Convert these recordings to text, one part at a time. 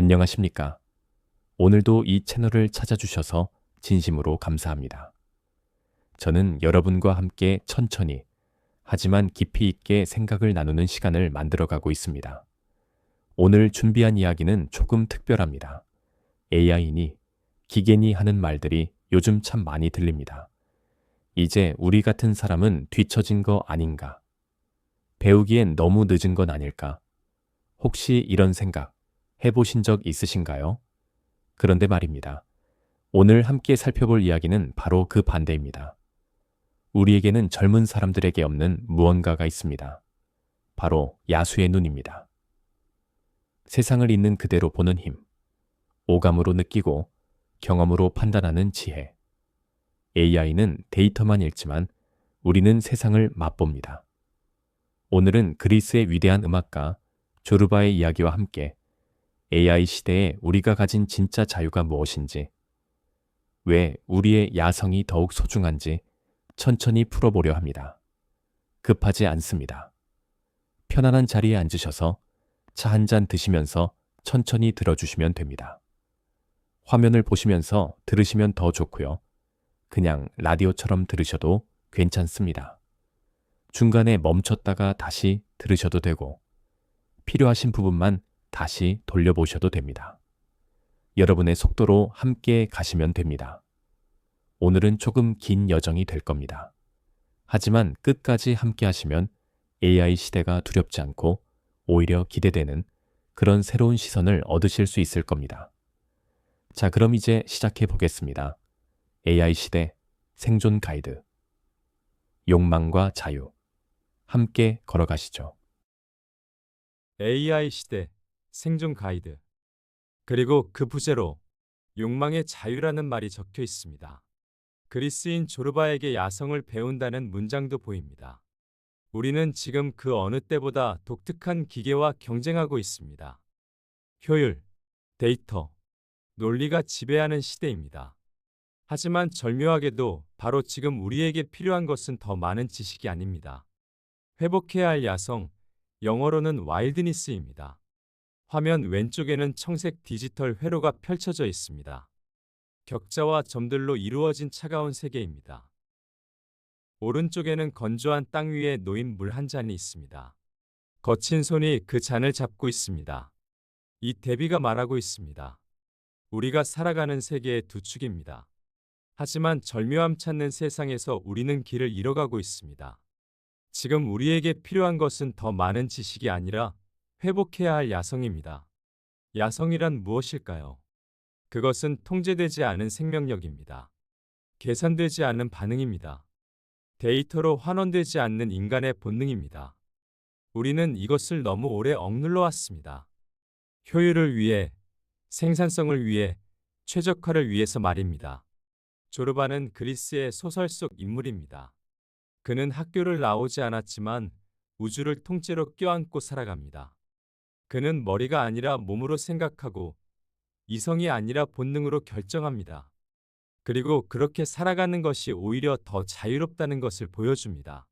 안녕하십니까? 오늘도 이 채널을 찾아주셔서 진심으로 감사합니다. 저는 여러분과 함께 천천히 하지만 깊이 있게 생각을 나누는 시간을 만들어가고 있습니다. 오늘 준비한 이야기는 조금 특별합니다. AI니 기계니 하는 말들이 요즘 참 많이 들립니다. 이제 우리 같은 사람은 뒤처진 거 아닌가? 배우기엔 너무 늦은 건 아닐까? 혹시 이런 생각 해보신 적 있으신가요? 그런데 말입니다. 오늘 함께 살펴볼 이야기는 바로 그 반대입니다. 우리에게는 젊은 사람들에게 없는 무언가가 있습니다. 바로 야수의 눈입니다. 세상을 있는 그대로 보는 힘, 오감으로 느끼고 경험으로 판단하는 지혜. AI는 데이터만 읽지만 우리는 세상을 맛봅니다. 오늘은 그리스의 위대한 음악가 조르바의 이야기와 함께 AI 시대에 우리가 가진 진짜 자유가 무엇인지, 왜 우리의 야성이 더욱 소중한지 천천히 풀어보려 합니다. 급하지 않습니다. 편안한 자리에 앉으셔서 차 한 잔 드시면서 천천히 들어주시면 됩니다. 화면을 보시면서 들으시면 더 좋고요. 그냥 라디오처럼 들으셔도 괜찮습니다. 중간에 멈췄다가 다시 들으셔도 되고, 필요하신 부분만 다시 돌려보셔도 됩니다. 여러분의 속도로 함께 가시면 됩니다. 오늘은 조금 긴 여정이 될 겁니다. 하지만 끝까지 함께 하시면 AI 시대가 두렵지 않고 오히려 기대되는 그런 새로운 시선을 얻으실 수 있을 겁니다. 자, 그럼 이제 시작해 보겠습니다. AI 시대 생존 가이드. 욕망과 자유. 함께 걸어가시죠. AI 시대 생존 가이드. 그리고 그 부제로 욕망의 자유라는 말이 적혀 있습니다. 그리스인 조르바에게 야성을 배운다는 문장도 보입니다. 우리는 지금 그 어느 때보다 독특한 기계와 경쟁하고 있습니다. 효율, 데이터, 논리가 지배하는 시대입니다. 하지만 절묘하게도 바로 지금 우리에게 필요한 것은 더 많은 지식이 아닙니다. 회복해야 할 야성, 영어로는 와일드니스입니다. 화면 왼쪽에는 청색 디지털 회로가 펼쳐져 있습니다. 격자와 점들로 이루어진 차가운 세계입니다. 오른쪽에는 건조한 땅 위에 놓인 물 한 잔이 있습니다. 거친 손이 그 잔을 잡고 있습니다. 이 대비가 말하고 있습니다. 우리가 살아가는 세계의 두 축입니다. 하지만 절묘함 찾는 세상에서 우리는 길을 잃어가고 있습니다. 지금 우리에게 필요한 것은 더 많은 지식이 아니라 회복해야 할 야성입니다. 야성이란 무엇일까요? 그것은 통제되지 않은 생명력입니다. 계산되지 않은 반응입니다. 데이터로 환원되지 않는 인간의 본능입니다. 우리는 이것을 너무 오래 억눌러 왔습니다. 효율을 위해, 생산성을 위해, 최적화를 위해서 말입니다. 조르바는 그리스의 소설 속 인물입니다. 그는 학교를 나오지 않았지만 우주를 통째로 껴안고 살아갑니다. 그는 머리가 아니라 몸으로 생각하고 이성이 아니라 본능으로 결정합니다. 그리고 그렇게 살아가는 것이 오히려 더 자유롭다는 것을 보여줍니다.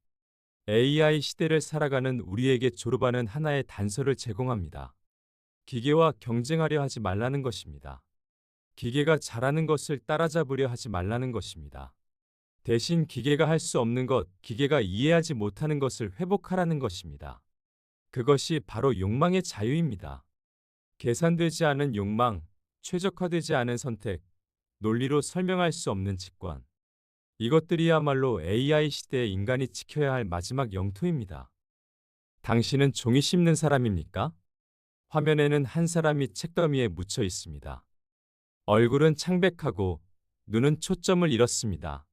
AI 시대를 살아가는 우리에게 조르바는 하나의 단서를 제공합니다. 기계와 경쟁하려 하지 말라는 것입니다. 기계가 잘하는 것을 따라잡으려 하지 말라는 것입니다. 대신 기계가 할 수 없는 것, 기계가 이해하지 못하는 것을 회복하라는 것입니다. 그것이 바로 욕망의 자유입니다. 계산되지 않은 욕망, 최적화되지 않은 선택, 논리로 설명할 수 없는 직관. 이것들이야말로 AI 시대의 인간이 지켜야 할 마지막 영토입니다. 당신은 종이 씹는 사람입니까? 화면에는 한 사람이 책더미에 묻혀 있습니다. 얼굴은 창백하고 눈은 초점을 잃었습니다.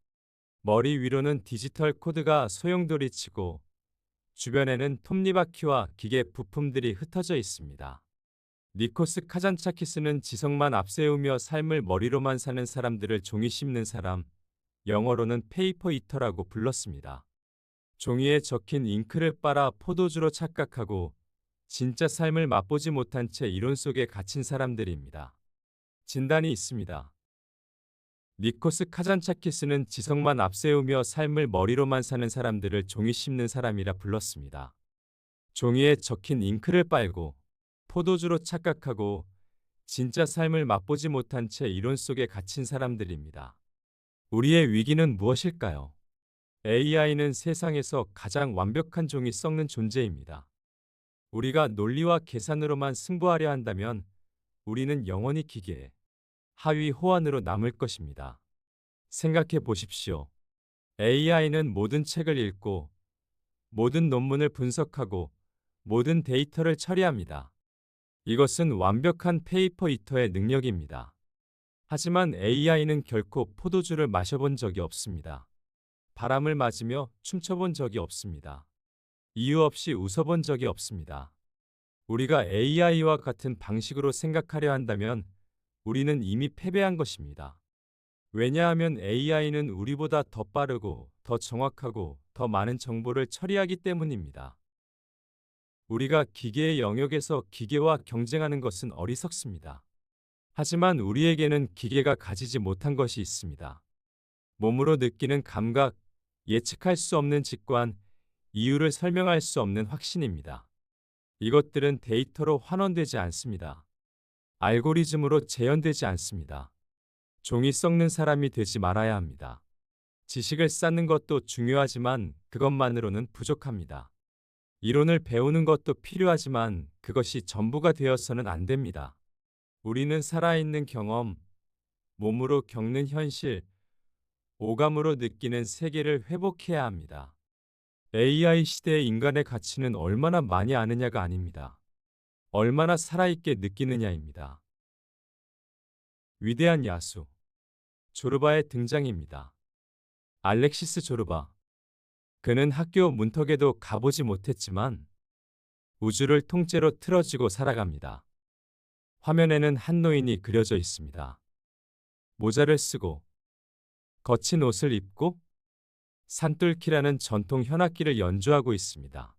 머리 위로는 디지털 코드가 소용돌이치고 주변에는 톱니바퀴와 기계 부품들이 흩어져 있습니다. 니코스 카잔차키스는 지성만 앞세우며 삶을 머리로만 사는 사람들을 종이 씹는 사람, 영어로는 페이퍼 이터라고 불렀습니다. 종이에 적힌 잉크를 빨아 포도주로 착각하고 진짜 삶을 맛보지 못한 채 이론 속에 갇힌 사람들입니다. 진단이 있습니다. 니코스 카잔차키스는 지성만 앞세우며 삶을 머리로만 사는 사람들을 종이 씹는 사람이라 불렀습니다. 종이에 적힌 잉크를 빨고 포도주로 착각하고 진짜 삶을 맛보지 못한 채 이론 속에 갇힌 사람들입니다. 우리의 위기는 무엇일까요? AI는 세상에서 가장 완벽한 종이 썩는 존재입니다. 우리가 논리와 계산으로만 승부하려 한다면 우리는 영원히 기계의 하위 호환으로 남을 것입니다. 생각해 보십시오. AI는 모든 책을 읽고 모든 논문을 분석하고 모든 데이터를 처리합니다. 이것은 완벽한 페이퍼 이터의 능력입니다. 하지만 AI는 결코 포도주를 마셔본 적이 없습니다. 바람을 맞으며 춤춰본 적이 없습니다. 이유 없이 웃어본 적이 없습니다. 우리가 AI와 같은 방식으로 생각하려 한다면 우리는 이미 패배한 것입니다. 왜냐하면 AI는 우리보다 더 빠르고 더 정확하고 더 많은 정보를 처리하기 때문입니다. 우리가 기계의 영역에서 기계와 경쟁하는 것은 어리석습니다. 하지만 우리에게는 기계가 가지지 못한 것이 있습니다. 몸으로 느끼는 감각, 예측할 수 없는 직관, 이유를 설명할 수 없는 확신입니다. 이것들은 데이터로 환원되지 않습니다. 알고리즘으로 재현되지 않습니다. 종이 썩는 사람이 되지 말아야 합니다. 지식을 쌓는 것도 중요하지만 그것만으로는 부족합니다. 이론을 배우는 것도 필요하지만 그것이 전부가 되어서는 안 됩니다. 우리는 살아있는 경험, 몸으로 겪는 현실, 오감으로 느끼는 세계를 회복해야 합니다. AI 시대의 인간의 가치는 얼마나 많이 아느냐가 아닙니다. 얼마나 살아있게 느끼느냐입니다. 위대한 야수 조르바의 등장입니다. 알렉시스 조르바. 그는 학교 문턱에도 가보지 못했지만 우주를 통째로 틀어지고 살아갑니다. 화면에는 한 노인이 그려져 있습니다. 모자를 쓰고 거친 옷을 입고 산뚫기라는 전통 현악기를 연주하고 있습니다.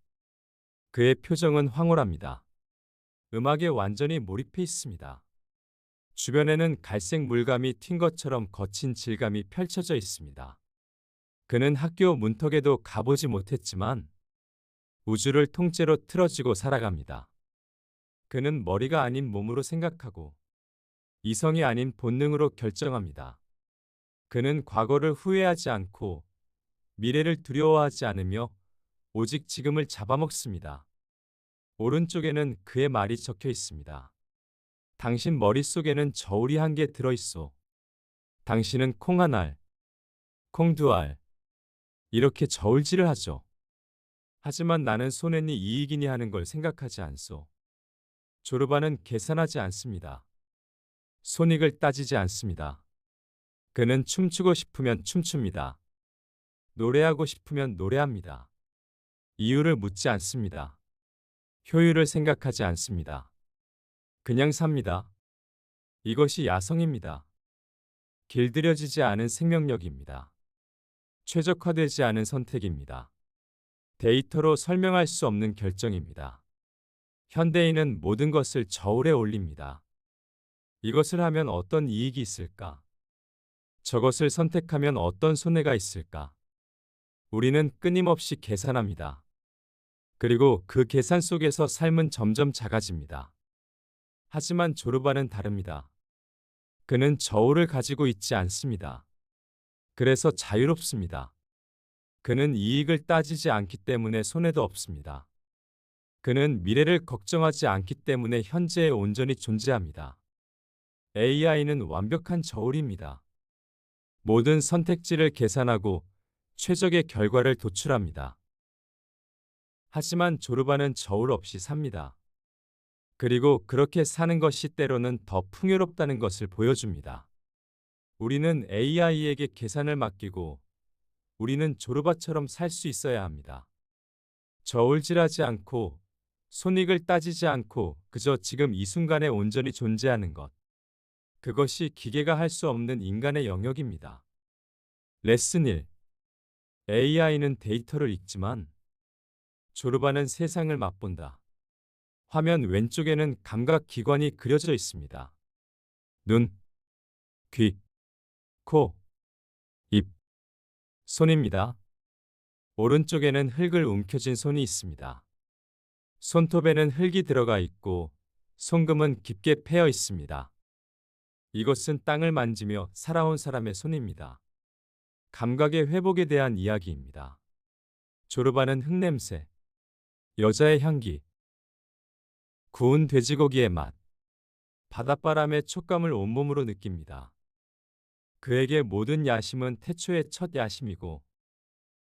그의 표정은 황홀합니다. 음악에 완전히 몰입해 있습니다. 주변에는 갈색 물감이 튄 것처럼 거친 질감이 펼쳐져 있습니다. 그는 학교 문턱에도 가보지 못했지만 우주를 통째로 틀어지고 살아갑니다. 그는 머리가 아닌 몸으로 생각하고 이성이 아닌 본능으로 결정합니다. 그는 과거를 후회하지 않고 미래를 두려워하지 않으며 오직 지금을 잡아먹습니다. 오른쪽에는 그의 말이 적혀 있습니다. 당신 머릿속에는 저울이 한 개 들어있어. 당신은 콩 한 알, 콩 두 알. 이렇게 저울질을 하죠. 하지만 나는 손해니 이익이니 하는 걸 생각하지 않소. 조르바는 계산하지 않습니다. 손익을 따지지 않습니다. 그는 춤추고 싶으면 춤춥니다. 노래하고 싶으면 노래합니다. 이유를 묻지 않습니다. 효율을 생각하지 않습니다. 그냥 삽니다. 이것이 야성입니다. 길들여지지 않은 생명력입니다. 최적화되지 않은 선택입니다. 데이터로 설명할 수 없는 결정입니다. 현대인은 모든 것을 저울에 올립니다. 이것을 하면 어떤 이익이 있을까? 저것을 선택하면 어떤 손해가 있을까? 우리는 끊임없이 계산합니다. 그리고 그 계산 속에서 삶은 점점 작아집니다. 하지만 조르바는 다릅니다. 그는 저울을 가지고 있지 않습니다. 그래서 자유롭습니다. 그는 이익을 따지지 않기 때문에 손해도 없습니다. 그는 미래를 걱정하지 않기 때문에 현재에 온전히 존재합니다. AI는 완벽한 저울입니다. 모든 선택지를 계산하고 최적의 결과를 도출합니다. 하지만 조르바는 저울 없이 삽니다. 그리고 그렇게 사는 것이 때로는 더 풍요롭다는 것을 보여줍니다. 우리는 AI에게 계산을 맡기고 우리는 조르바처럼 살 수 있어야 합니다. 저울질하지 않고 손익을 따지지 않고 그저 지금 이 순간에 온전히 존재하는 것. 그것이 기계가 할 수 없는 인간의 영역입니다. 레슨 1. AI는 데이터를 읽지만 조르바는 세상을 맛본다. 화면 왼쪽에는 감각 기관이 그려져 있습니다. 눈, 귀, 코, 입, 손입니다. 오른쪽에는 흙을 움켜쥔 손이 있습니다. 손톱에는 흙이 들어가 있고 송금은 깊게 패여 있습니다. 이것은 땅을 만지며 살아온 사람의 손입니다. 감각의 회복에 대한 이야기입니다. 조르바는 흙냄새, 여자의 향기, 구운 돼지고기의 맛, 바닷바람의 촉감을 온몸으로 느낍니다. 그에게 모든 야심은 태초의 첫 야심이고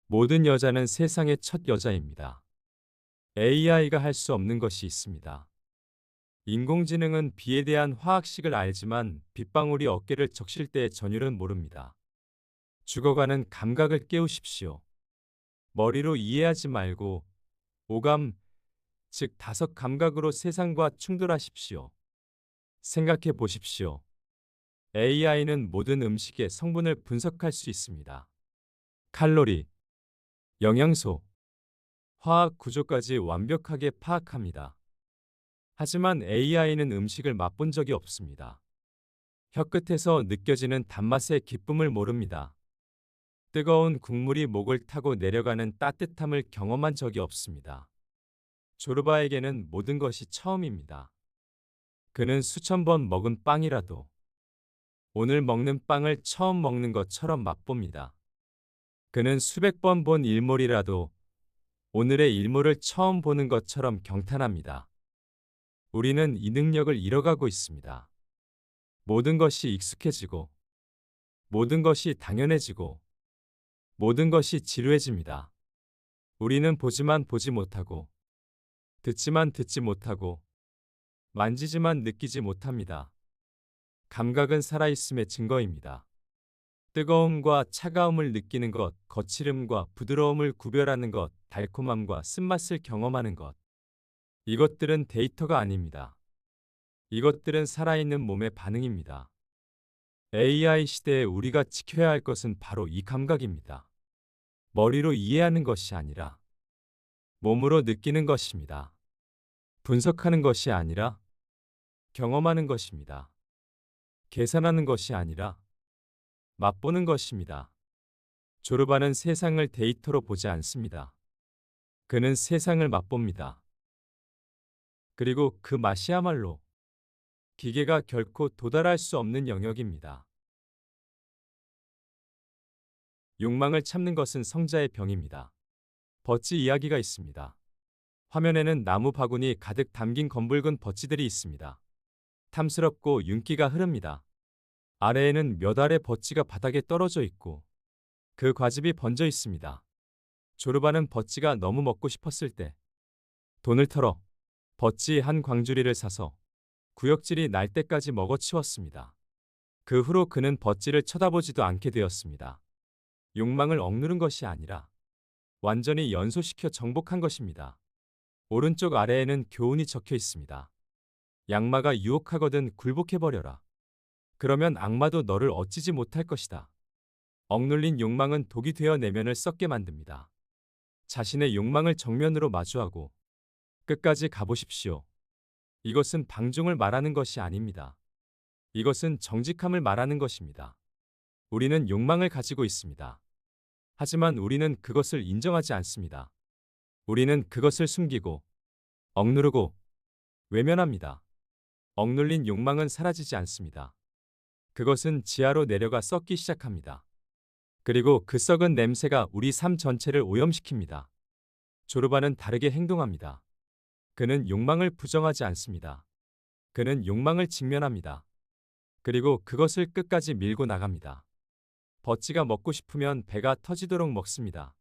모든 여자는 세상의 첫 여자입니다. AI가 할 수 없는 것이 있습니다. 인공지능은 비에 대한 화학식을 알지만 빗방울이 어깨를 적실 때의 전율은 모릅니다. 죽어가는 감각을 깨우십시오. 머리로 이해하지 말고 오감, 즉 다섯 감각으로 세상과 충돌하십시오. 생각해 보십시오. AI는 모든 음식의 성분을 분석할 수 있습니다. 칼로리, 영양소, 화학 구조까지 완벽하게 파악합니다. 하지만 AI는 음식을 맛본 적이 없습니다. 혀끝에서 느껴지는 단맛의 기쁨을 모릅니다. 뜨거운 국물이 목을 타고 내려가는 따뜻함을 경험한 적이 없습니다. 조르바에게는 모든 것이 처음입니다. 그는 수천 번 먹은 빵이라도 오늘 먹는 빵을 처음 먹는 것처럼 맛봅니다. 그는 수백 번 본 일몰이라도 오늘의 일몰을 처음 보는 것처럼 경탄합니다. 우리는 이 능력을 잃어가고 있습니다. 모든 것이 익숙해지고, 모든 것이 당연해지고, 모든 것이 지루해집니다. 우리는 보지만 보지 못하고, 듣지만 듣지 못하고, 만지지만 느끼지 못합니다. 감각은 살아있음의 증거입니다. 뜨거움과 차가움을 느끼는 것, 거칠음과 부드러움을 구별하는 것, 달콤함과 쓴맛을 경험하는 것. 이것들은 데이터가 아닙니다. 이것들은 살아있는 몸의 반응입니다. AI 시대에 우리가 지켜야 할 것은 바로 이 감각입니다. 머리로 이해하는 것이 아니라 몸으로 느끼는 것입니다. 분석하는 것이 아니라 경험하는 것입니다. 계산하는 것이 아니라 맛보는 것입니다. 조르바는 세상을 데이터로 보지 않습니다. 그는 세상을 맛봅니다. 그리고 그 맛이야말로 기계가 결코 도달할 수 없는 영역입니다. 욕망을 참는 것은 성자의 병입니다. 버치 이야기가 있습니다. 화면에는 나무 바구니 가득 담긴 검붉은 버치들이 있습니다. 탐스럽고 윤기가 흐릅니다. 아래에는 몇 알의 버치가 바닥에 떨어져 있고 그 과즙이 번져 있습니다. 조르바는 버치가 너무 먹고 싶었을 때 돈을 털어 버치 한 광주리를 사서 구역질이 날 때까지 먹어치웠습니다. 그 후로 그는 버치를 쳐다보지도 않게 되었습니다. 욕망을 억누른 것이 아니라 완전히 연소시켜 정복한 것입니다. 오른쪽 아래에는 교훈이 적혀 있습니다. 양마가 유혹하거든 굴복해버려라. 그러면 악마도 너를 어찌지 못할 것이다. 억눌린 욕망은 독이 되어 내면을 썩게 만듭니다. 자신의 욕망을 정면으로 마주하고 끝까지 가보십시오. 이것은 방종을 말하는 것이 아닙니다. 이것은 정직함을 말하는 것입니다. 우리는 욕망을 가지고 있습니다. 하지만 우리는 그것을 인정하지 않습니다. 우리는 그것을 숨기고 억누르고 외면합니다. 억눌린 욕망은 사라지지 않습니다. 그것은 지하로 내려가 썩기 시작합니다. 그리고 그 썩은 냄새가 우리 삶 전체를 오염시킵니다. 조르바는 다르게 행동합니다. 그는 욕망을 부정하지 않습니다. 그는 욕망을 직면합니다. 그리고 그것을 끝까지 밀고 나갑니다. 버치가 먹고 싶으면 배가 터지도록 먹습니다.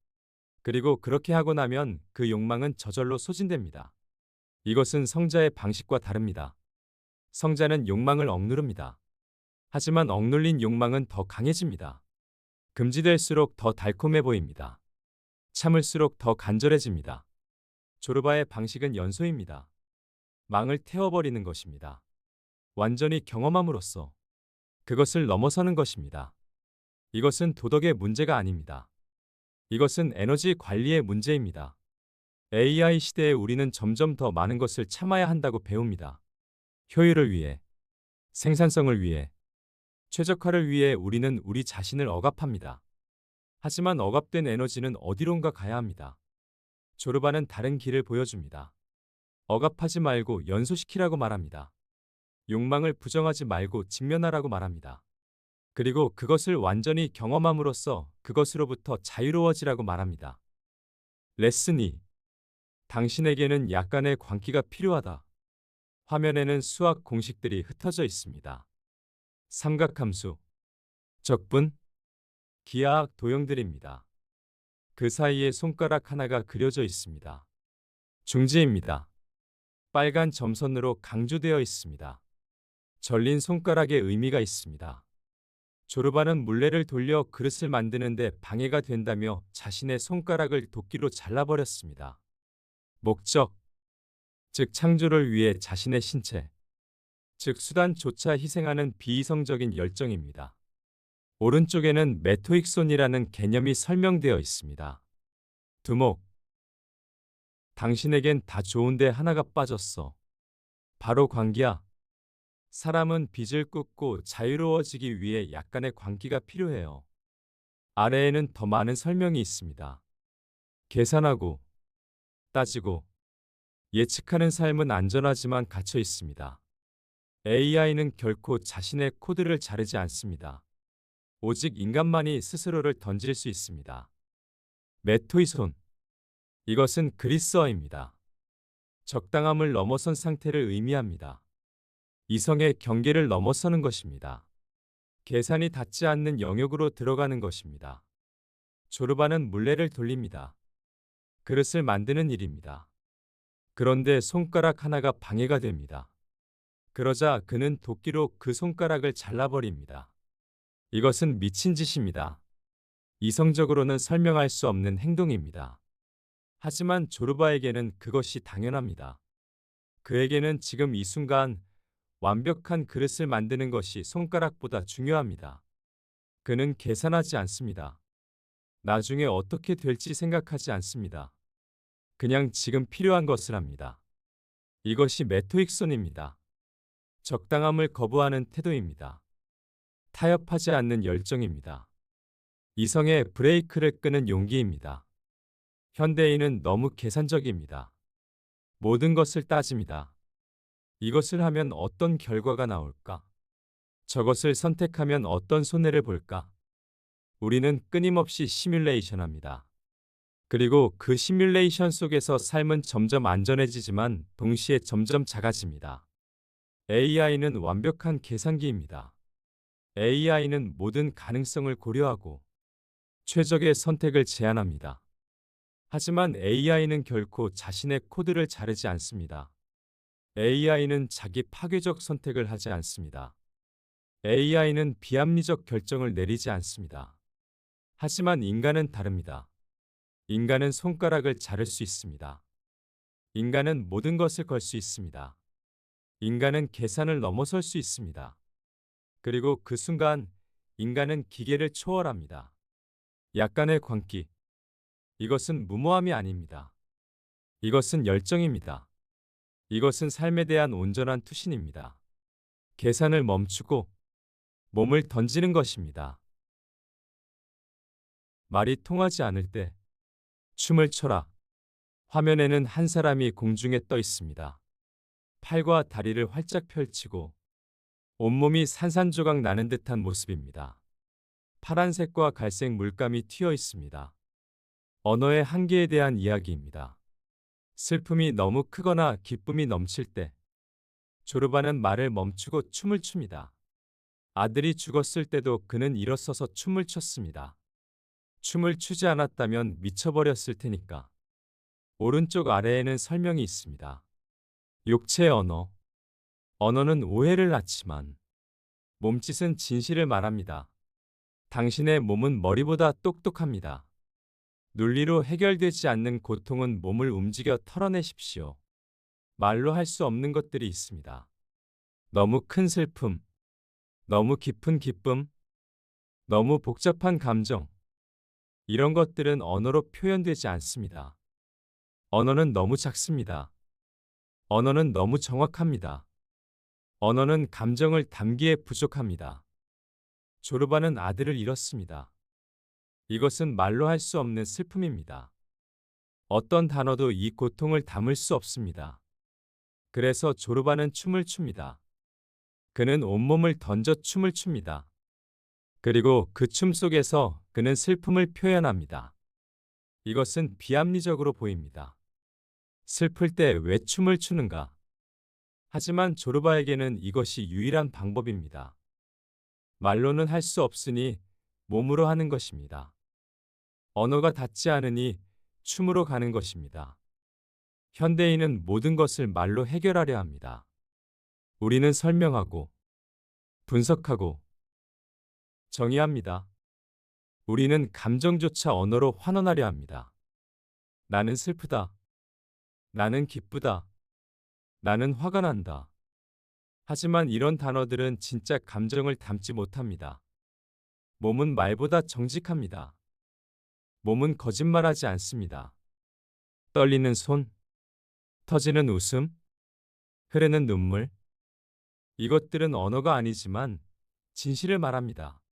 그리고 그렇게 하고 나면 그 욕망은 저절로 소진됩니다. 이것은 성자의 방식과 다릅니다. 성자는 욕망을 억누릅니다. 하지만 억눌린 욕망은 더 강해집니다. 금지될수록 더 달콤해 보입니다. 참을수록 더 간절해집니다. 조르바의 방식은 연소입니다. 망을 태워버리는 것입니다. 완전히 경험함으로써 그것을 넘어서는 것입니다. 이것은 도덕의 문제가 아닙니다. 이것은 에너지 관리의 문제입니다. AI 시대에 우리는 점점 더 많은 것을 참아야 한다고 배웁니다. 효율을 위해, 생산성을 위해, 최적화를 위해 우리는 우리 자신을 억압합니다. 하지만 억압된 에너지는 어디론가 가야 합니다. 조르바는 다른 길을 보여줍니다. 억압하지 말고 연소시키라고 말합니다. 욕망을 부정하지 말고 직면하라고 말합니다. 그리고 그것을 완전히 경험함으로써 그것으로부터 자유로워지라고 말합니다. 레슨 2. 당신에게는 약간의 광기가 필요하다. 화면에는 수학 공식들이 흩어져 있습니다. 삼각함수, 적분, 기하학 도형들입니다. 그 사이에 손가락 하나가 그려져 있습니다. 중지입니다. 빨간 점선으로 강조되어 있습니다. 절린 손가락에 의미가 있습니다. 조르바는 물레를 돌려 그릇을 만드는데 방해가 된다며 자신의 손가락을 도끼로 잘라버렸습니다. 목적, 즉 창조를 위해 자신의 신체, 즉 수단조차 희생하는 비이성적인 열정입니다. 오른쪽에는 메토익손이라는 개념이 설명되어 있습니다. 두목, 당신에겐 다 좋은데 하나가 빠졌어. 바로 광기야. 사람은 빚을 굽고 자유로워지기 위해 약간의 광기가 필요해요. 아래에는 더 많은 설명이 있습니다. 계산하고, 따지고, 예측하는 삶은 안전하지만 갇혀 있습니다. AI는 결코 자신의 코드를 자르지 않습니다. 오직 인간만이 스스로를 던질 수 있습니다. 메토이손. 이것은 그리스어입니다. 적당함을 넘어선 상태를 의미합니다. 이성의 경계를 넘어서는 것입니다. 계산이 닿지 않는 영역으로 들어가는 것입니다. 조르바는 물레를 돌립니다. 그릇을 만드는 일입니다. 그런데 손가락 하나가 방해가 됩니다. 그러자 그는 도끼로 그 손가락을 잘라버립니다. 이것은 미친 짓입니다. 이성적으로는 설명할 수 없는 행동입니다. 하지만 조르바에게는 그것이 당연합니다. 그에게는 지금 이 순간 완벽한 그릇을 만드는 것이 손가락보다 중요합니다. 그는 계산하지 않습니다. 나중에 어떻게 될지 생각하지 않습니다. 그냥 지금 필요한 것을 합니다. 이것이 메토익손입니다. 적당함을 거부하는 태도입니다. 타협하지 않는 열정입니다. 이성의 브레이크를 끄는 용기입니다. 현대인은 너무 계산적입니다. 모든 것을 따집니다. 이것을 하면 어떤 결과가 나올까? 저것을 선택하면 어떤 손해를 볼까? 우리는 끊임없이 시뮬레이션합니다. 그리고 그 시뮬레이션 속에서 삶은 점점 안전해지지만 동시에 점점 작아집니다. AI는 완벽한 계산기입니다. AI는 모든 가능성을 고려하고 최적의 선택을 제안합니다. 하지만 AI는 결코 자신의 코드를 자르지 않습니다. AI는 자기 파괴적 선택을 하지 않습니다. AI는 비합리적 결정을 내리지 않습니다. 하지만 인간은 다릅니다. 인간은 손가락을 자를 수 있습니다. 인간은 모든 것을 걸 수 있습니다. 인간은 계산을 넘어설 수 있습니다. 그리고 그 순간 인간은 기계를 초월합니다. 약간의 광기. 이것은 무모함이 아닙니다. 이것은 열정입니다. 이것은 삶에 대한 온전한 투신입니다. 계산을 멈추고 몸을 던지는 것입니다. 말이 통하지 않을 때 춤을 춰라. 화면에는 한 사람이 공중에 떠 있습니다. 팔과 다리를 활짝 펼치고 온몸이 산산조각 나는 듯한 모습입니다. 파란색과 갈색 물감이 튀어 있습니다. 언어의 한계에 대한 이야기입니다. 슬픔이 너무 크거나 기쁨이 넘칠 때 조르바는 말을 멈추고 춤을 춥니다. 아들이 죽었을 때도 그는 일어서서 춤을 췄습니다. 춤을 추지 않았다면 미쳐버렸을 테니까. 오른쪽 아래에는 설명이 있습니다. 욕체의 언어. 언어는 오해를 낳지만 몸짓은 진실을 말합니다. 당신의 몸은 머리보다 똑똑합니다. 논리로 해결되지 않는 고통은 몸을 움직여 털어내십시오. 말로 할 수 없는 것들이 있습니다. 너무 큰 슬픔, 너무 깊은 기쁨, 너무 복잡한 감정. 이런 것들은 언어로 표현되지 않습니다. 언어는 너무 작습니다. 언어는 너무 정확합니다. 언어는 감정을 담기에 부족합니다. 조르바는 아들을 잃었습니다. 이것은 말로 할 수 없는 슬픔입니다. 어떤 단어도 이 고통을 담을 수 없습니다. 그래서 조르바는 춤을 춥니다. 그는 온몸을 던져 춤을 춥니다. 그리고 그 춤 속에서 그는 슬픔을 표현합니다. 이것은 비합리적으로 보입니다. 슬플 때 왜 춤을 추는가? 하지만 조르바에게는 이것이 유일한 방법입니다. 말로는 할 수 없으니 몸으로 하는 것입니다. 언어가 닿지 않으니 춤으로 가는 것입니다. 현대인은 모든 것을 말로 해결하려 합니다. 우리는 설명하고, 분석하고, 정의합니다. 우리는 감정조차 언어로 환원하려 합니다. 나는 슬프다. 나는 기쁘다. 나는 화가 난다. 하지만 이런 단어들은 진짜 감정을 담지 못합니다. 몸은 말보다 정직합니다. 몸은 거짓말하지 않습니다. 떨리는 손, 터지는 웃음, 흐르는 눈물. 이것들은 언어가 아니지만 진실을 말합니다.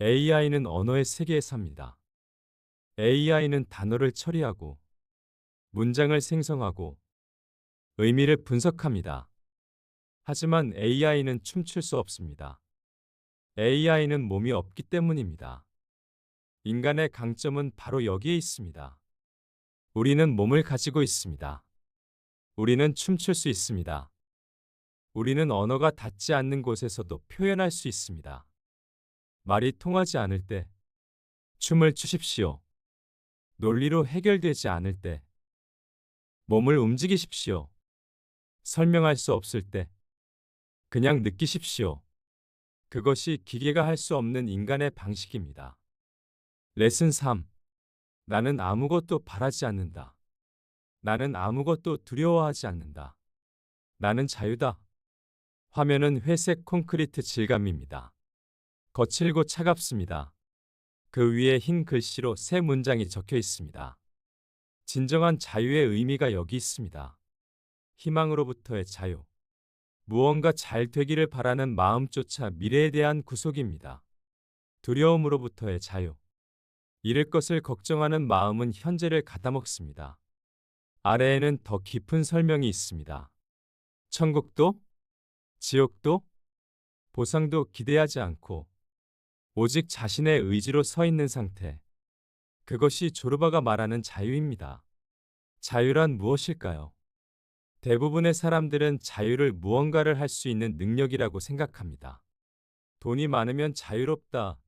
AI는 언어의 세계에 삽니다. AI는 단어를 처리하고, 문장을 생성하고, 의미를 분석합니다. 하지만 AI는 춤출 수 없습니다. AI는 몸이 없기 때문입니다. 인간의 강점은 바로 여기에 있습니다. 우리는 몸을 가지고 있습니다. 우리는 춤출 수 있습니다. 우리는 언어가 닿지 않는 곳에서도 표현할 수 있습니다. 말이 통하지 않을 때 춤을 추십시오. 논리로 해결되지 않을 때 몸을 움직이십시오. 설명할 수 없을 때 그냥 느끼십시오. 그것이 기계가 할 수 없는 인간의 방식입니다. 레슨 3. 나는 아무것도 바라지 않는다. 나는 아무것도 두려워하지 않는다. 나는 자유다. 화면은 회색 콘크리트 질감입니다. 거칠고 차갑습니다. 그 위에 흰 글씨로 세 문장이 적혀 있습니다. 진정한 자유의 의미가 여기 있습니다. 희망으로부터의 자유. 무언가 잘 되기를 바라는 마음조차 미래에 대한 구속입니다. 두려움으로부터의 자유. 잃을 것을 걱정하는 마음은 현재를 갉아먹습니다. 아래에는 더 깊은 설명이 있습니다. 천국도, 지옥도, 보상도 기대하지 않고 오직 자신의 의지로 서 있는 상태. 그것이 조르바가 말하는 자유입니다. 자유란 무엇일까요? 대부분의 사람들은 자유를 무언가를 할 수 있는 능력이라고 생각합니다. 돈이 많으면 자유롭다.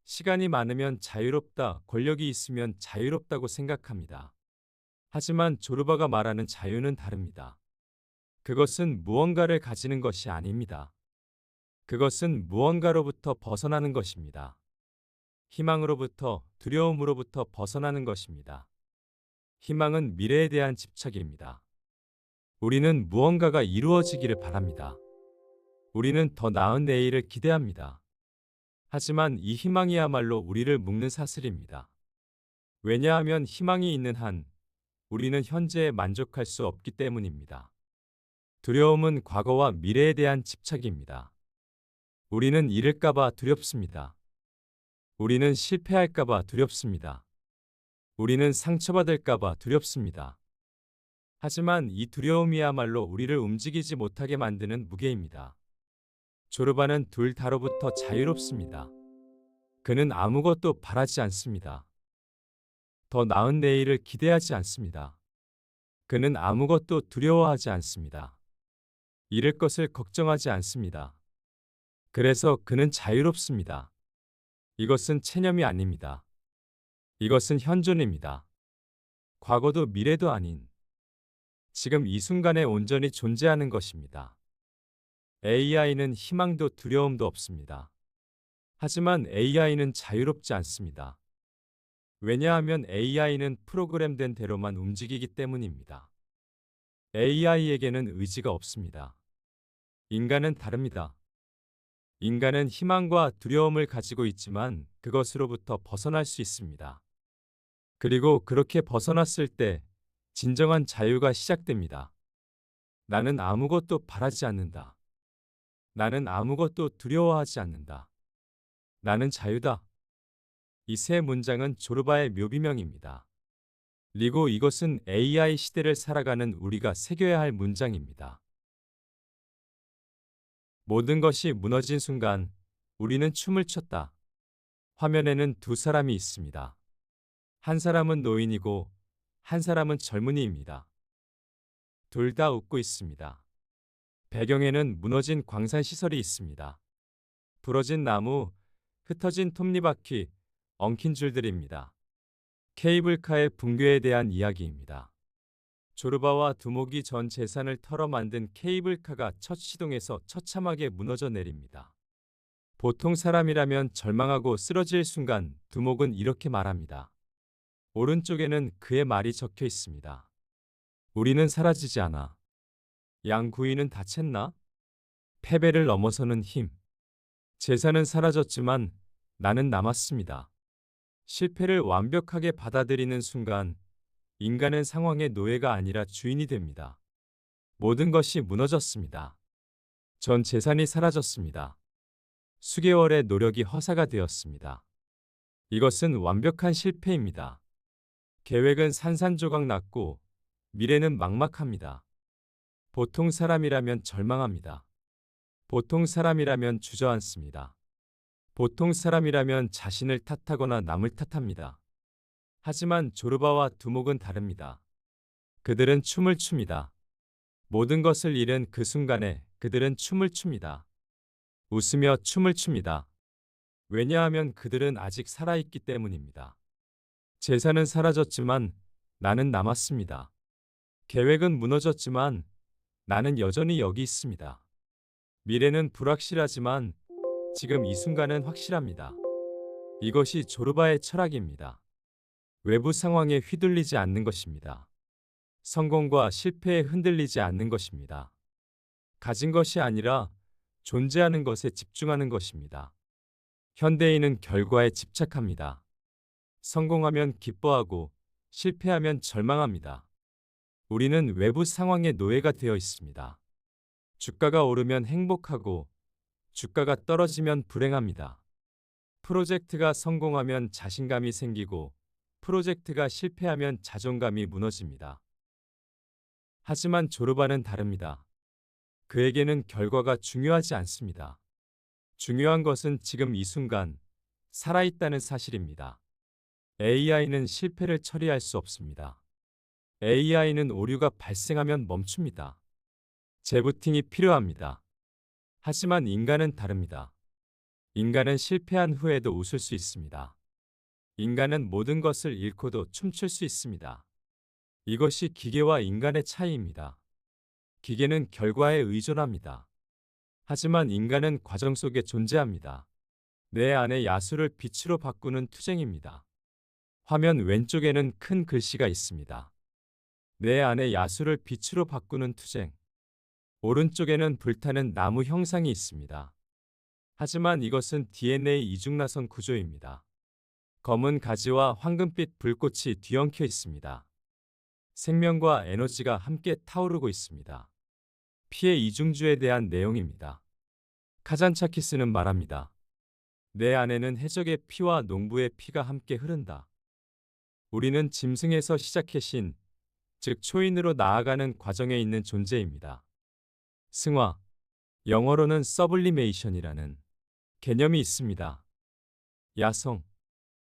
시간이 많으면 자유롭다. 권력이 있으면 자유롭다고 생각합니다. 하지만 조르바가 말하는 자유는 다릅니다. 그것은 무언가를 가지는 것이 아닙니다. 그것은 무언가로부터 벗어나는 것입니다. 희망으로부터, 두려움으로부터 벗어나는 것입니다. 희망은 미래에 대한 집착입니다. 우리는 무언가가 이루어지기를 바랍니다. 우리는 더 나은 내일을 기대합니다. 하지만 이 희망이야말로 우리를 묶는 사슬입니다. 왜냐하면 희망이 있는 한 우리는 현재에 만족할 수 없기 때문입니다. 두려움은 과거와 미래에 대한 집착입니다. 우리는 잃을까봐 두렵습니다. 우리는 실패할까봐 두렵습니다. 우리는 상처받을까봐 두렵습니다. 하지만 이 두려움이야말로 우리를 움직이지 못하게 만드는 무게입니다. 조르바는 둘 다로부터 자유롭습니다. 그는 아무것도 바라지 않습니다. 더 나은 내일을 기대하지 않습니다. 그는 아무것도 두려워하지 않습니다. 잃을 것을 걱정하지 않습니다. 그래서 그는 자유롭습니다. 이것은 체념이 아닙니다. 이것은 현존입니다. 과거도 미래도 아닌 지금 이 순간에 온전히 존재하는 것입니다. AI는 희망도 두려움도 없습니다. 하지만 AI는 자유롭지 않습니다. 왜냐하면 AI는 프로그램된 대로만 움직이기 때문입니다. AI에게는 의지가 없습니다. 인간은 다릅니다. 인간은 희망과 두려움을 가지고 있지만 그것으로부터 벗어날 수 있습니다. 그리고 그렇게 벗어났을 때 진정한 자유가 시작됩니다. 나는 아무것도 바라지 않는다. 나는 아무것도 두려워하지 않는다. 나는 자유다. 이 세 문장은 조르바의 묘비명입니다. 그리고 이것은 AI 시대를 살아가는 우리가 새겨야 할 문장입니다. 모든 것이 무너진 순간 우리는 춤을 췄다. 화면에는 두 사람이 있습니다. 한 사람은 노인이고 한 사람은 젊은이입니다. 둘 다 웃고 있습니다. 배경에는 무너진 광산 시설이 있습니다. 부러진 나무, 흩어진 톱니바퀴, 엉킨 줄들입니다. 케이블카의 붕괴에 대한 이야기입니다. 조르바와 두목이 전 재산을 털어 만든 케이블카가 첫 시동에서 처참하게 무너져 내립니다. 보통 사람이라면 절망하고 쓰러질 순간 두목은 이렇게 말합니다. 오른쪽에는 그의 말이 적혀 있습니다. 우리는 사라지지 않아. 양 구이는 다쳤나? 패배를 넘어서는 힘. 재산은 사라졌지만 나는 남았습니다. 실패를 완벽하게 받아들이는 순간 인간은 상황의 노예가 아니라 주인이 됩니다. 모든 것이 무너졌습니다. 전 재산이 사라졌습니다. 수개월의 노력이 허사가 되었습니다. 이것은 완벽한 실패입니다. 계획은 산산조각 났고 미래는 막막합니다. 보통 사람이라면 절망합니다. 보통 사람이라면 주저앉습니다. 보통 사람이라면 자신을 탓하거나 남을 탓합니다. 하지만 조르바와 두목은 다릅니다. 그들은 춤을 춥니다. 모든 것을 잃은 그 순간에 그들은 춤을 춥니다. 웃으며 춤을 춥니다. 왜냐하면 그들은 아직 살아있기 때문입니다. 재산은 사라졌지만 나는 남았습니다. 계획은 무너졌지만 나는 여전히 여기 있습니다. 미래는 불확실하지만 지금 이 순간은 확실합니다. 이것이 조르바의 철학입니다. 외부 상황에 휘둘리지 않는 것입니다. 성공과 실패에 흔들리지 않는 것입니다. 가진 것이 아니라 존재하는 것에 집중하는 것입니다. 현대인은 결과에 집착합니다. 성공하면 기뻐하고 실패하면 절망합니다. 우리는 외부 상황의 노예가 되어 있습니다. 주가가 오르면 행복하고 주가가 떨어지면 불행합니다. 프로젝트가 성공하면 자신감이 생기고 프로젝트가 실패하면 자존감이 무너집니다. 하지만 조르바는 다릅니다. 그에게는 결과가 중요하지 않습니다. 중요한 것은 지금 이 순간 살아있다는 사실입니다. AI는 실패를 처리할 수 없습니다. AI는 오류가 발생하면 멈춥니다. 재부팅이 필요합니다. 하지만 인간은 다릅니다. 인간은 실패한 후에도 웃을 수 있습니다. 인간은 모든 것을 잃고도 춤출 수 있습니다. 이것이 기계와 인간의 차이입니다. 기계는 결과에 의존합니다. 하지만 인간은 과정 속에 존재합니다. 내 안의 야수를 빛으로 바꾸는 투쟁입니다. 화면 왼쪽에는 큰 글씨가 있습니다. 내 안의 야수를 빛으로 바꾸는 투쟁. 오른쪽에는 불타는 나무 형상이 있습니다. 하지만 이것은 DNA 이중나선 구조입니다. 검은 가지와 황금빛 불꽃이 뒤엉켜 있습니다. 생명과 에너지가 함께 타오르고 있습니다. 피의 이중주에 대한 내용입니다. 카잔차키스는 말합니다. 내 안에는 해적의 피와 농부의 피가 함께 흐른다. 우리는 짐승에서 시작해 신, 즉 초인으로 나아가는 과정에 있는 존재입니다. 승화, 영어로는 서블리메이션이라는 개념이 있습니다. 야성,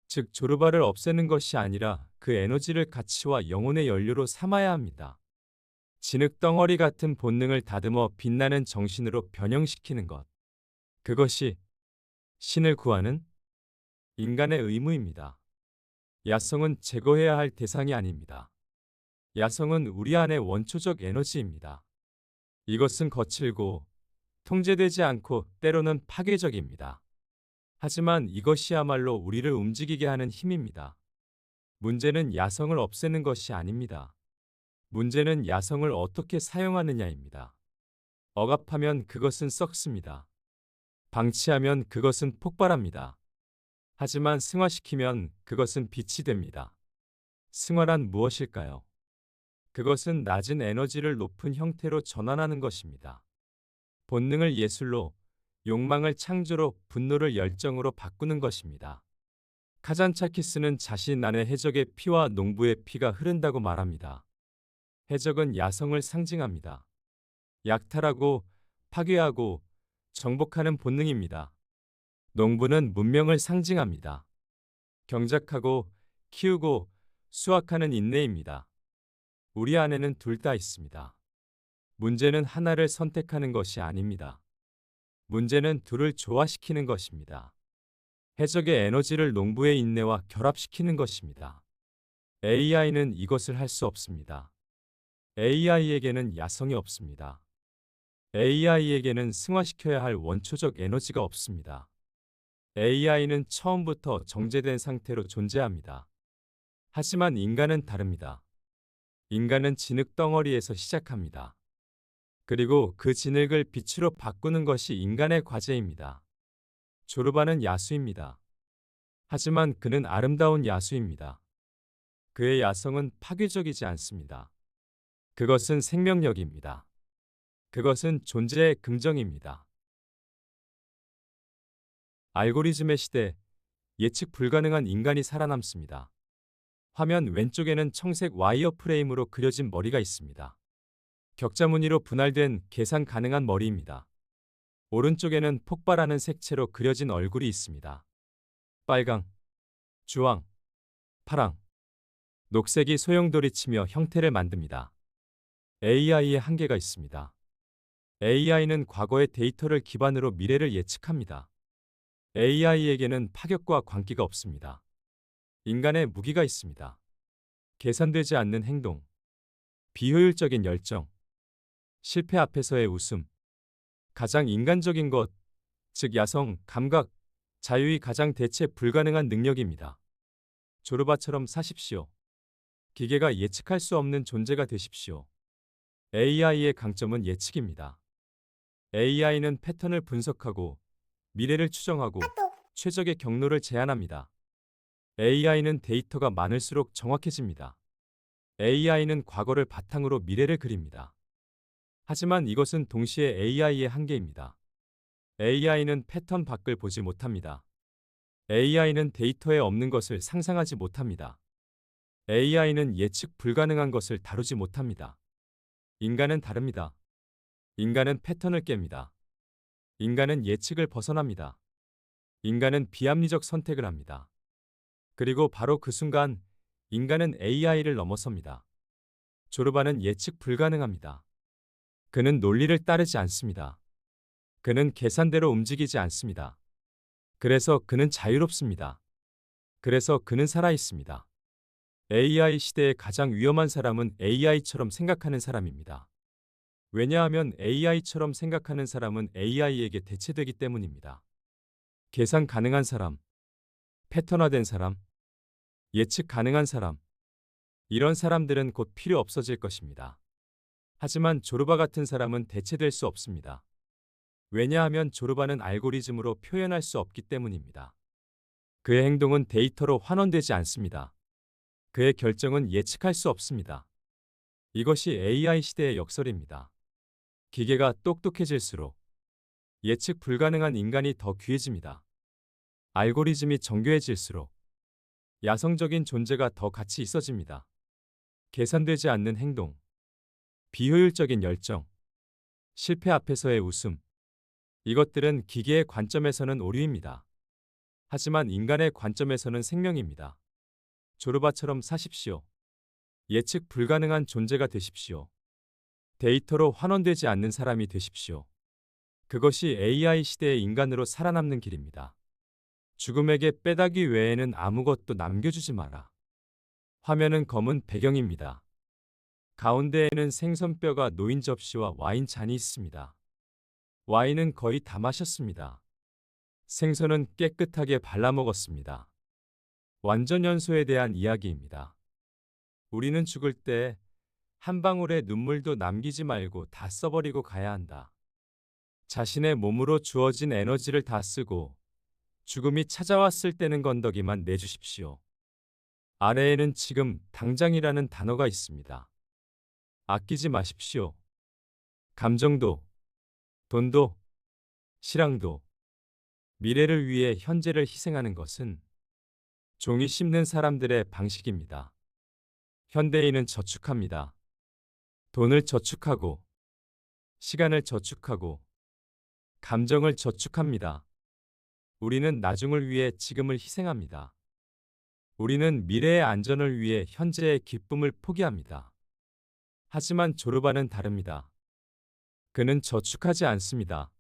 즉 조르바를 없애는 것이 아니라 그 에너지를 가치와 영혼의 연료로 삼아야 합니다. 진흙 덩어리 같은 본능을 다듬어 빛나는 정신으로 변형시키는 것. 그것이 신을 구하는 인간의 의무입니다. 야성은 제거해야 할 대상이 아닙니다. 야성은 우리 안의 원초적 에너지입니다. 이것은 거칠고 통제되지 않고 때로는 파괴적입니다. 하지만 이것이야말로 우리를 움직이게 하는 힘입니다. 문제는 야성을 없애는 것이 아닙니다. 문제는 야성을 어떻게 사용하느냐입니다. 억압하면 그것은 썩습니다. 방치하면 그것은 폭발합니다. 하지만 승화시키면 그것은 빛이 됩니다. 승화란 무엇일까요? 그것은 낮은 에너지를 높은 형태로 전환하는 것입니다. 본능을 예술로, 욕망을 창조로, 분노를 열정으로 바꾸는 것입니다. 카잔차키스는 자신 안에 해적의 피와 농부의 피가 흐른다고 말합니다. 해적은 야성을 상징합니다. 약탈하고 파괴하고 정복하는 본능입니다. 농부는 문명을 상징합니다. 경작하고 키우고 수확하는 인내입니다. 우리 안에는 둘 다 있습니다. 문제는 하나를 선택하는 것이 아닙니다. 문제는 둘을 조화시키는 것입니다. 해적의 에너지를 농부의 인내와 결합시키는 것입니다. AI는 이것을 할 수 없습니다. AI에게는 야성이 없습니다. AI에게는 승화시켜야 할 원초적 에너지가 없습니다. AI는 처음부터 정제된 상태로 존재합니다. 하지만 인간은 다릅니다. 인간은 진흙 덩어리에서 시작합니다. 그리고 그 진흙을 빛으로 바꾸는 것이 인간의 과제입니다. 조르바는 야수입니다. 하지만 그는 아름다운 야수입니다. 그의 야성은 파괴적이지 않습니다. 그것은 생명력입니다. 그것은 존재의 긍정입니다. 알고리즘의 시대, 예측 불가능한 인간이 살아남습니다. 화면 왼쪽에는 청색 와이어 프레임으로 그려진 머리가 있습니다. 격자 무늬로 분할된 계산 가능한 머리입니다. 오른쪽에는 폭발하는 색채로 그려진 얼굴이 있습니다. 빨강, 주황, 파랑, 녹색이 소용돌이치며 형태를 만듭니다. AI의 한계가 있습니다. AI는 과거의 데이터를 기반으로 미래를 예측합니다. AI에게는 파격과 광기가 없습니다. 인간의 무기가 있습니다. 계산되지 않는 행동, 비효율적인 열정, 실패 앞에서의 웃음, 가장 인간적인 것, 즉 야성, 감각, 자유의 가장 대체 불가능한 능력입니다. 조르바처럼 사십시오. 기계가 예측할 수 없는 존재가 되십시오. AI의 강점은 예측입니다. AI는 패턴을 분석하고 미래를 추정하고 최적의 경로를 제안합니다. AI는 데이터가 많을수록 정확해집니다. AI는 과거를 바탕으로 미래를 그립니다. 하지만 이것은 동시에 AI의 한계입니다. AI는 패턴 밖을 보지 못합니다. AI는 데이터에 없는 것을 상상하지 못합니다. AI는 예측 불가능한 것을 다루지 못합니다. 인간은 다릅니다. 인간은 패턴을 깹니다. 인간은 예측을 벗어납니다. 인간은 비합리적 선택을 합니다. 그리고 바로 그 순간 인간은 AI를 넘어섭니다. 조르바는 예측 불가능합니다. 그는 논리를 따르지 않습니다. 그는 계산대로 움직이지 않습니다. 그래서 그는 자유롭습니다. 그래서 그는 살아있습니다. AI 시대의 가장 위험한 사람은 AI처럼 생각하는 사람입니다. 왜냐하면 AI처럼 생각하는 사람은 AI에게 대체되기 때문입니다. 계산 가능한 사람, 패턴화된 사람, 예측 가능한 사람, 이런 사람들은 곧 필요 없어질 것입니다. 하지만 조르바 같은 사람은 대체될 수 없습니다. 왜냐하면 조르바는 알고리즘으로 표현할 수 없기 때문입니다. 그의 행동은 데이터로 환원되지 않습니다. 그의 결정은 예측할 수 없습니다. 이것이 AI 시대의 역설입니다. 기계가 똑똑해질수록 예측 불가능한 인간이 더 귀해집니다. 알고리즘이 정교해질수록 야성적인 존재가 더 가치 있어집니다. 계산되지 않는 행동, 비효율적인 열정, 실패 앞에서의 웃음, 이것들은 기계의 관점에서는 오류입니다. 하지만 인간의 관점에서는 생명입니다. 조르바처럼 사십시오. 예측 불가능한 존재가 되십시오. 데이터로 환원되지 않는 사람이 되십시오. 그것이 AI 시대의 인간으로 살아남는 길입니다. 죽음에게 빼다기 외에는 아무것도 남겨주지 마라. 화면은 검은 배경입니다. 가운데에는 생선뼈가 놓인 접시와 와인 잔이 있습니다. 와인은 거의 다 마셨습니다. 생선은 깨끗하게 발라먹었습니다. 완전연소에 대한 이야기입니다. 우리는 죽을 때 한 방울의 눈물도 남기지 말고 다 써버리고 가야 한다. 자신의 몸으로 주어진 에너지를 다 쓰고 죽음이 찾아왔을 때는 건더기만 내주십시오. 아래에는 지금 당장이라는 단어가 있습니다. 아끼지 마십시오. 감정도, 돈도, 실황도, 미래를 위해 현재를 희생하는 것은 종이 씹는 사람들의 방식입니다. 현대인은 저축합니다. 돈을 저축하고, 시간을 저축하고, 감정을 저축합니다. 우리는 나중을 위해 지금을 희생합니다. 우리는 미래의 안전을 위해 현재의 기쁨을 포기합니다. 하지만 조르바는 다릅니다. 그는 저축하지 않습니다.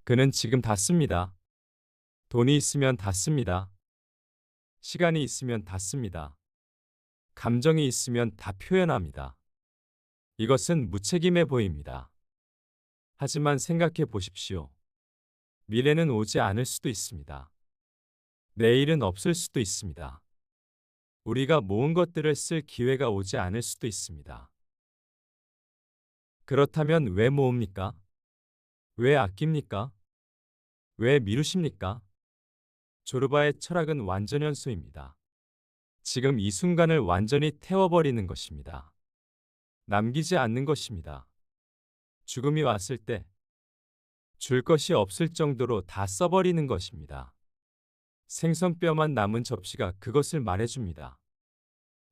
그는 지금 다 씁니다. 돈이 있으면 다 씁니다. 시간이 있으면 다 씁니다. 감정이 있으면 다 표현합니다. 이것은 무책임해 보입니다. 하지만 생각해 보십시오. 미래는 오지 않을 수도 있습니다. 내일은 없을 수도 있습니다. 우리가 모은 것들을 쓸 기회가 오지 않을 수도 있습니다. 그렇다면 왜 모읍니까? 왜 아낍니까? 왜 미루십니까? 조르바의 철학은 완전연소입니다. 지금 이 순간을 완전히 태워버리는 것입니다. 남기지 않는 것입니다. 죽음이 왔을 때 줄 것이 없을 정도로 다 써버리는 것입니다. 생선뼈만 남은 접시가 그것을 말해줍니다.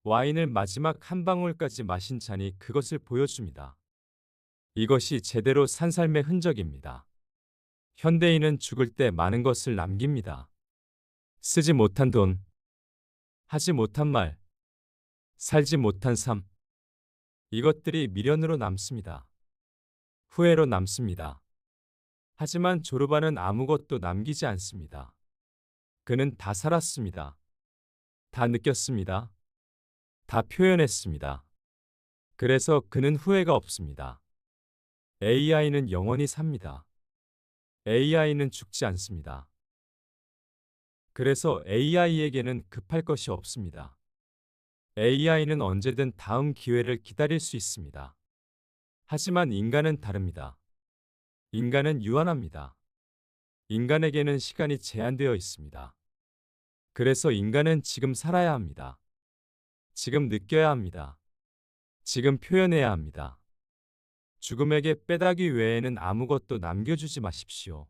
와인을 마지막 한 방울까지 마신 잔이 그것을 보여줍니다. 이것이 제대로 산 삶의 흔적입니다. 현대인은 죽을 때 많은 것을 남깁니다. 쓰지 못한 돈, 하지 못한 말, 살지 못한 삶. 이것들이 미련으로 남습니다. 후회로 남습니다. 하지만 조르바는 아무것도 남기지 않습니다. 그는 다 살았습니다. 다 느꼈습니다. 다 표현했습니다. 그래서 그는 후회가 없습니다. AI는 영원히 삽니다. AI는 죽지 않습니다. 그래서 AI에게는 급할 것이 없습니다. AI는 언제든 다음 기회를 기다릴 수 있습니다. 하지만 인간은 다릅니다. 인간은 유한합니다. 인간에게는 시간이 제한되어 있습니다. 그래서 인간은 지금 살아야 합니다. 지금 느껴야 합니다. 지금 표현해야 합니다. 죽음에게 빼다기 외에는 아무것도 남겨주지 마십시오.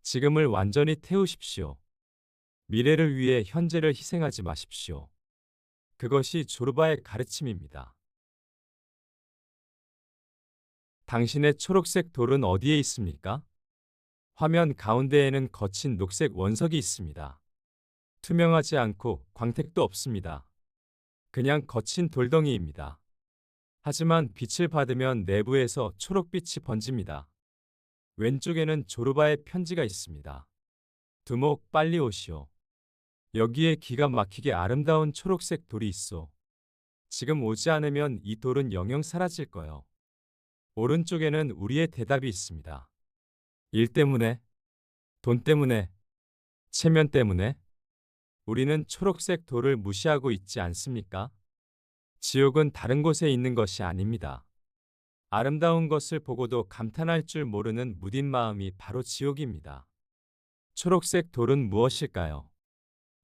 지금을 완전히 태우십시오. 미래를 위해 현재를 희생하지 마십시오. 그것이 조르바의 가르침입니다. 당신의 초록색 돌은 어디에 있습니까? 화면 가운데에는 거친 녹색 원석이 있습니다. 투명하지 않고 광택도 없습니다. 그냥 거친 돌덩이입니다. 하지만 빛을 받으면 내부에서 초록빛이 번집니다. 왼쪽에는 조르바의 편지가 있습니다. 두목 빨리 오시오. 여기에 기가 막히게 아름다운 초록색 돌이 있어. 지금 오지 않으면 이 돌은 영영 사라질 거요. 오른쪽에는 우리의 대답이 있습니다. 일 때문에, 돈 때문에, 체면 때문에 우리는 초록색 돌을 무시하고 있지 않습니까? 지옥은 다른 곳에 있는 것이 아닙니다. 아름다운 것을 보고도 감탄할 줄 모르는 무딘 마음이 바로 지옥입니다. 초록색 돌은 무엇일까요?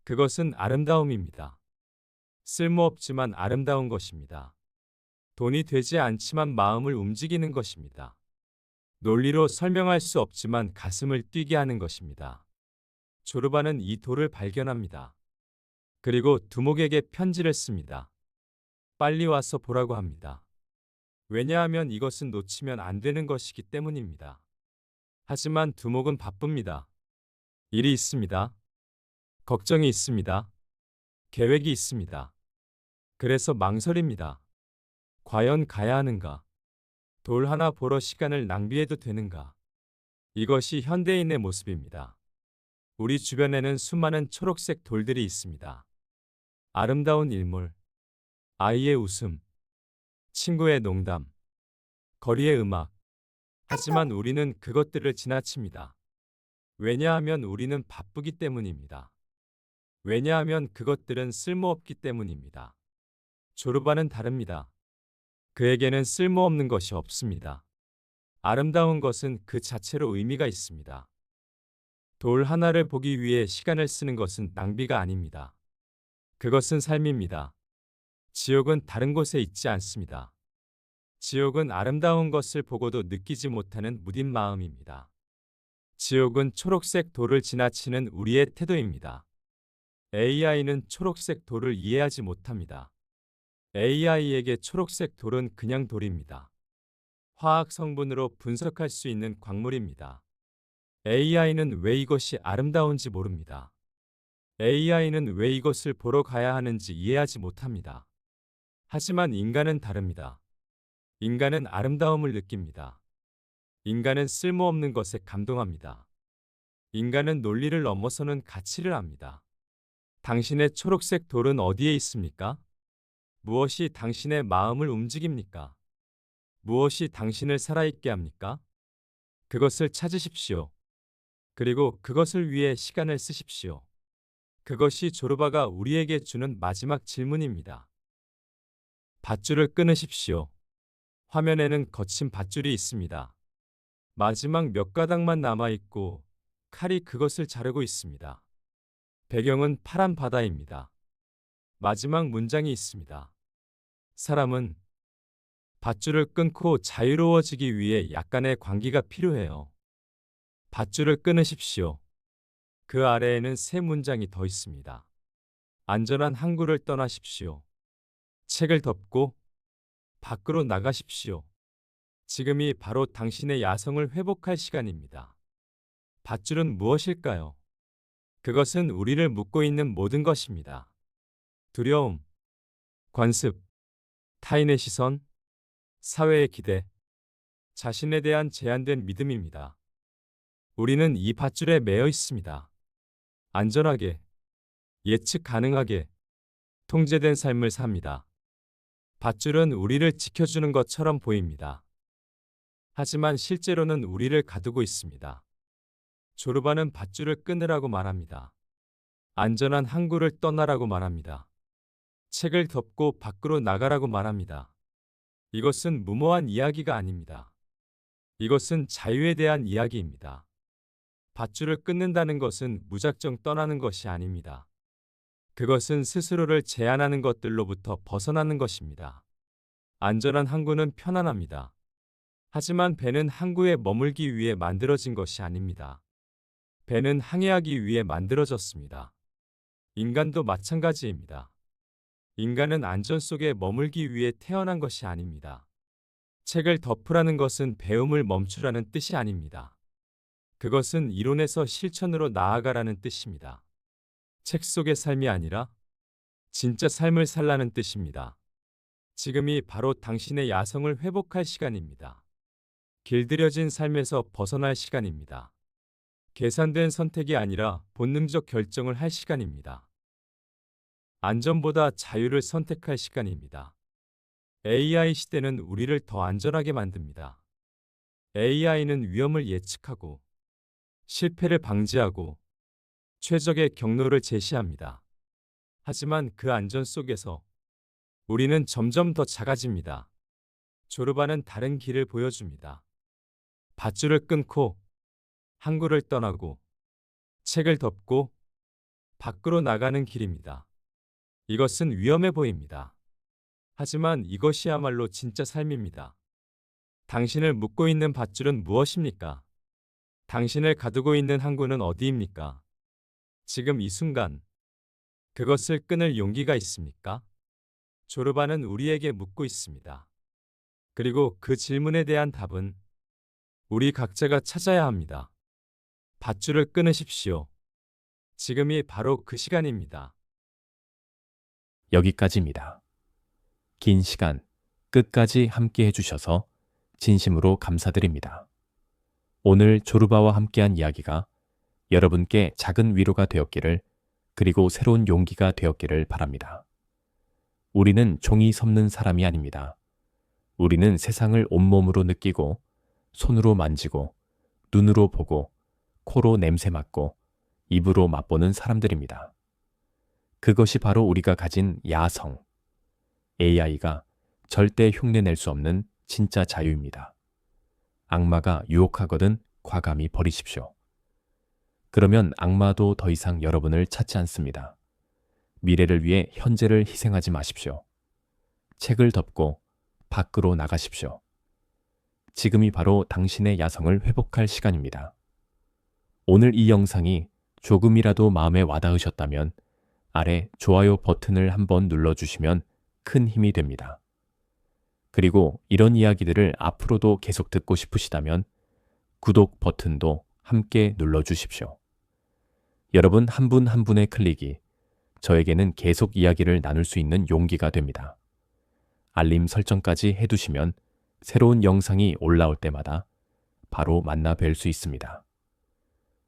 그것은 아름다움입니다. 쓸모없지만 아름다운 것입니다. 돈이 되지 않지만 마음을 움직이는 것입니다. 논리로 설명할 수 없지만 가슴을 뛰게 하는 것입니다. 조르바는 이 돌을 발견합니다. 그리고 두목에게 편지를 씁니다. 빨리 와서 보라고 합니다. 왜냐하면 이것은 놓치면 안 되는 것이기 때문입니다. 하지만 두목은 바쁩니다. 일이 있습니다. 걱정이 있습니다. 계획이 있습니다. 그래서 망설입니다. 과연 가야 하는가? 돌 하나 보러 시간을 낭비해도 되는가? 이것이 현대인의 모습입니다. 우리 주변에는 수많은 초록색 돌들이 있습니다. 아름다운 일몰, 아이의 웃음, 친구의 농담, 거리의 음악. 하지만 우리는 그것들을 지나칩니다. 왜냐하면 우리는 바쁘기 때문입니다. 왜냐하면 그것들은 쓸모없기 때문입니다. 조르바는 다릅니다. 그에게는 쓸모없는 것이 없습니다. 아름다운 것은 그 자체로 의미가 있습니다. 돌 하나를 보기 위해 시간을 쓰는 것은 낭비가 아닙니다. 그것은 삶입니다. 지옥은 다른 곳에 있지 않습니다. 지옥은 아름다운 것을 보고도 느끼지 못하는 무딘 마음입니다. 지옥은 초록색 돌을 지나치는 우리의 태도입니다. AI는 초록색 돌을 이해하지 못합니다. AI에게 초록색 돌은 그냥 돌입니다. 화학 성분으로 분석할 수 있는 광물입니다. AI는 왜 이것이 아름다운지 모릅니다. AI는 왜 이것을 보러 가야 하는지 이해하지 못합니다. 하지만 인간은 다릅니다. 인간은 아름다움을 느낍니다. 인간은 쓸모없는 것에 감동합니다. 인간은 논리를 넘어서는 가치를 압니다. 당신의 초록색 돌은 어디에 있습니까? 무엇이 당신의 마음을 움직입니까? 무엇이 당신을 살아있게 합니까? 그것을 찾으십시오. 그리고 그것을 위해 시간을 쓰십시오. 그것이 조르바가 우리에게 주는 마지막 질문입니다. 밧줄을 끊으십시오. 화면에는 거친 밧줄이 있습니다. 마지막 몇 가닥만 남아있고 칼이 그것을 자르고 있습니다. 배경은 파란 바다입니다. 마지막 문장이 있습니다. 사람은 밧줄을 끊고 자유로워지기 위해 약간의 광기가 필요해요. 밧줄을 끊으십시오. 그 아래에는 세 문장이 더 있습니다. 안전한 항구를 떠나십시오. 책을 덮고 밖으로 나가십시오. 지금이 바로 당신의 야성을 회복할 시간입니다. 밧줄은 무엇일까요? 그것은 우리를 묶고 있는 모든 것입니다. 두려움, 관습, 타인의 시선, 사회의 기대, 자신에 대한 제한된 믿음입니다. 우리는 이 밧줄에 매여 있습니다. 안전하게, 예측 가능하게, 통제된 삶을 삽니다. 밧줄은 우리를 지켜주는 것처럼 보입니다. 하지만 실제로는 우리를 가두고 있습니다. 조르바는 밧줄을 끊으라고 말합니다. 안전한 항구를 떠나라고 말합니다. 책을 덮고 밖으로 나가라고 말합니다. 이것은 무모한 이야기가 아닙니다. 이것은 자유에 대한 이야기입니다. 밧줄을 끊는다는 것은 무작정 떠나는 것이 아닙니다. 그것은 스스로를 제한하는 것들로부터 벗어나는 것입니다. 안전한 항구는 편안합니다. 하지만 배는 항구에 머물기 위해 만들어진 것이 아닙니다. 배는 항해하기 위해 만들어졌습니다. 인간도 마찬가지입니다. 인간은 안전 속에 머물기 위해 태어난 것이 아닙니다. 책을 덮으라는 것은 배움을 멈추라는 뜻이 아닙니다. 그것은 이론에서 실천으로 나아가라는 뜻입니다. 책 속의 삶이 아니라 진짜 삶을 살라는 뜻입니다. 지금이 바로 당신의 야성을 회복할 시간입니다. 길들여진 삶에서 벗어날 시간입니다. 계산된 선택이 아니라 본능적 결정을 할 시간입니다. 안전보다 자유를 선택할 시간입니다. AI 시대는 우리를 더 안전하게 만듭니다. AI는 위험을 예측하고 실패를 방지하고 최적의 경로를 제시합니다. 하지만 그 안전 속에서 우리는 점점 더 작아집니다. 조르바는 다른 길을 보여줍니다. 밧줄을 끊고 항구를 떠나고 책을 덮고 밖으로 나가는 길입니다. 이것은 위험해 보입니다. 하지만 이것이야말로 진짜 삶입니다. 당신을 묶고 있는 밧줄은 무엇입니까? 당신을 가두고 있는 항구는 어디입니까? 지금 이 순간 그것을 끊을 용기가 있습니까? 조르바는 우리에게 묻고 있습니다. 그리고 그 질문에 대한 답은 우리 각자가 찾아야 합니다. 밧줄을 끊으십시오. 지금이 바로 그 시간입니다. 여기까지입니다. 긴 시간 끝까지 함께 해주셔서 진심으로 감사드립니다. 오늘 조르바와 함께한 이야기가 여러분께 작은 위로가 되었기를, 그리고 새로운 용기가 되었기를 바랍니다. 우리는 종이 섭는 사람이 아닙니다. 우리는 세상을 온몸으로 느끼고, 손으로 만지고, 눈으로 보고, 코로 냄새 맡고, 입으로 맛보는 사람들입니다. 그것이 바로 우리가 가진 야성. AI가 절대 흉내낼 수 없는 진짜 자유입니다. 악마가 유혹하거든 과감히 버리십시오. 그러면 악마도 더 이상 여러분을 찾지 않습니다. 미래를 위해 현재를 희생하지 마십시오. 책을 덮고 밖으로 나가십시오. 지금이 바로 당신의 야성을 회복할 시간입니다. 오늘 이 영상이 조금이라도 마음에 와닿으셨다면 아래 좋아요 버튼을 한번 눌러주시면 큰 힘이 됩니다. 그리고 이런 이야기들을 앞으로도 계속 듣고 싶으시다면 구독 버튼도 함께 눌러주십시오. 여러분 한 분 한 분의 클릭이 저에게는 계속 이야기를 나눌 수 있는 용기가 됩니다. 알림 설정까지 해두시면 새로운 영상이 올라올 때마다 바로 만나 뵐 수 있습니다.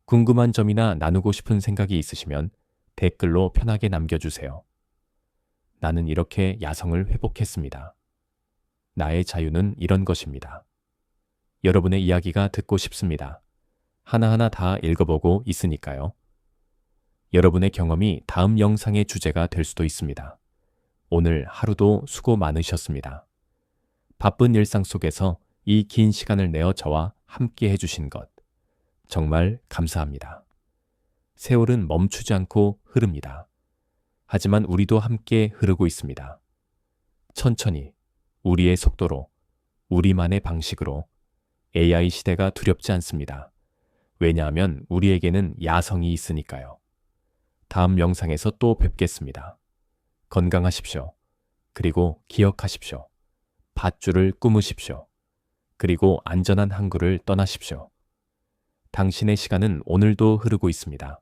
궁금한 점이나 나누고 싶은 생각이 있으시면 댓글로 편하게 남겨주세요. 나는 이렇게 야성을 회복했습니다. 나의 자유는 이런 것입니다. 여러분의 이야기가 듣고 싶습니다. 하나하나 다 읽어보고 있으니까요. 여러분의 경험이 다음 영상의 주제가 될 수도 있습니다. 오늘 하루도 수고 많으셨습니다. 바쁜 일상 속에서 이 긴 시간을 내어 저와 함께 해주신 것 정말 감사합니다. 세월은 멈추지 않고 흐릅니다. 하지만 우리도 함께 흐르고 있습니다. 천천히 우리의 속도로 우리만의 방식으로 AI 시대가 두렵지 않습니다. 왜냐하면 우리에게는 야성이 있으니까요. 다음 영상에서 또 뵙겠습니다. 건강하십시오. 그리고 기억하십시오. 밧줄을 꾸무십시오. 그리고 안전한 항구를 떠나십시오. 당신의 시간은 오늘도 흐르고 있습니다.